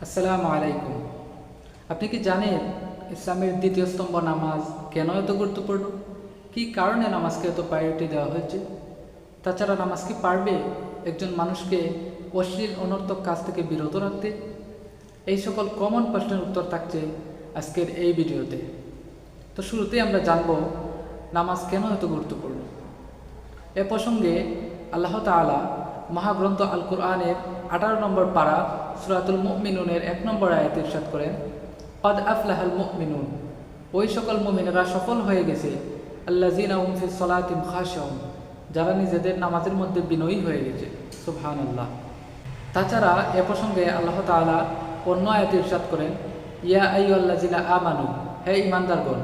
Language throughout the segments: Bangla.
আসসালামু আলাইকুম। আপনি কি জানেন ইসলামের দ্বিতীয় স্তম্ভ নামাজ কেন এত গুরুত্বপূর্ণ? কি কারণে নামাজকে এত প্রায়োরিটি দেওয়া হয়েছে? তাছাড়া নামাজ কি পারবে একজন মানুষকে অশ্লীল অনর্থক কাজ থেকে বিরত রাখতে? এই সকল কমন প্রশ্নের উত্তর থাকছে আজকের এই ভিডিওতে। তো শুরুতেই আমরা জানব নামাজ কেন এত গুরুত্বপূর্ণ। এ প্রসঙ্গে আল্লাহ তাআলা মহাগ্রন্থ আল কুরআনের 18 নম্বর পারা সূরাতুল মুমিনুনের 1 নম্বর আয়াতে ইরশাদ করেন, ক্বাদ আফলাহাল মুমিনুন, ওই সকল মুমিনেরা সফল হয়ে গেছে, আল্লাযীনা হুম ফিস সালাতিহিম খাশিউন, যারা নিজেদের নামাজের মধ্যে বিনয়ী হয়ে গেছে। সুবহানাল্লাহ। তাছাড়া এ প্রসঙ্গে আল্লাহ তাআলা অন্য আয়াতে ইরশাদ করেন, ইয়া আইয়ুহাল্লাযীনা আমানু, হে ঈমানদারগণ,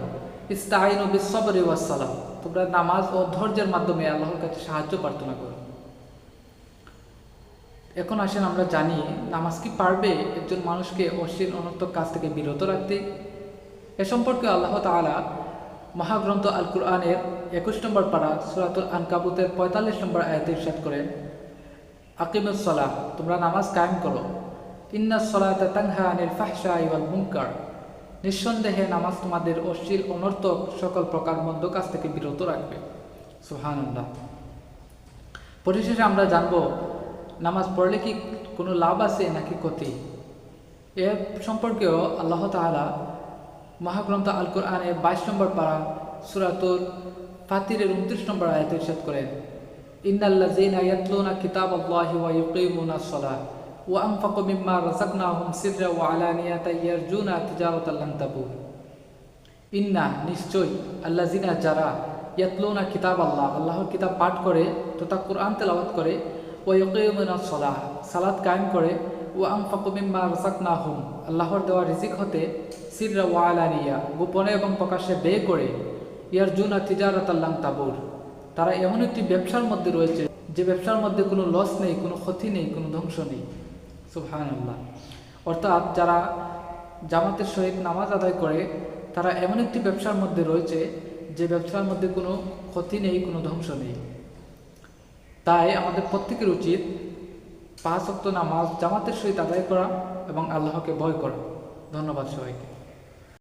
ইসতাঈনু বিস সাবরি ওয়াস সালাহ, তোমরা নামাজ ও ধৈর্যের মাধ্যমে আল্লাহর কাছে সাহায্য প্রার্থনা করো। এখন আসেন আমরা জানি নামাজ কি পারবে একজন মানুষকে অশ্লীল অনর্থক কাজ থেকে বিরত রাখতে? এ সম্পর্কে আল্লাহ তাআলা মহাগ্রন্থ আল কুরআনের 21 নম্বর পারা সূরাতুল আনকাবুতের 45 নম্বর আয়াতে ইরশাদ করেন, আকিমুস সালাহ, তোমরা নামাজ কায়েম করো, ইন্নাস সালাতা তানহা আনিল ফাহশাই ওয়াল মুনকার, নিঃসন্দেহে নামাজ তোমাদের অশ্লীল অনর্থক সকল প্রকার মন্দ কাজ থেকে বিরত রাখবে। সুবহানাল্লাহ। পরিশেষে আমরা জানব নামাজ পড়লে কি কোনো লাভ আছে নাকি ক্ষতি। এ সম্পর্কেও আল্লাহ তাআলা মহাগ্রন্থ আল কুরআনের 22 নম্বর পারা সূরাতুল ফাতিরের 29 নম্বর আয়াতে ইরশাদ করেন, ইন্নাল্লাযীনা ইয়াতলুনা কিতাবাল্লাহি ওয়া ইউকিমুনাস সালাহ ওয়া আনফাকু মিম্মা রাযাকনাহুম সিররা ওয়া আলানিয়াতান ইয়ারজুনা তিজারাতান লান তাবুর। ইন্না, নিশ্চয়, আল্লাযীনা, যারা, ইয়াতলুনা কিতাবাল্লাহ, আল্লাহর কিতাব পাঠ করে তথা কুরআন তেলাওয়াত করে, ওয়া ইউকিমুনাস সালাহ, সালাত কায়েম করে, ওয়া আনফাকু মিম্মা রাযাকনাহুম, আল্লাহর দেওয়া রিজিক হতে, সিররা ওয়া আলানিয়া, গোপনে এবং প্রকাশ্যে ব্যয় করে, ইয়ারজুনা তিজারাতান লান তাবুর, তারা এমন একটি ব্যবসার মধ্যে রয়েছে যে ব্যবসার মধ্যে কোনো লস নেই, কোনো ক্ষতি নেই, কোনো ধ্বংস নেই। সুবহানাল্লাহ। অর্থাৎ যারা জামাতের সহিত নামাজ আদায় করে তারা এমন একটি ব্যবসার মধ্যে রয়েছে যে ব্যবসার মধ্যে কোনো ক্ষতি নেই, কোনো ধ্বংস নেই। তাই আমাদের প্রত্যেকের উচিত 5 ওয়াক্ত নামাজ জামাতের সহিত আদায় করা এবং আল্লাহকে ভয় করা। ধন্যবাদ সবাইকে।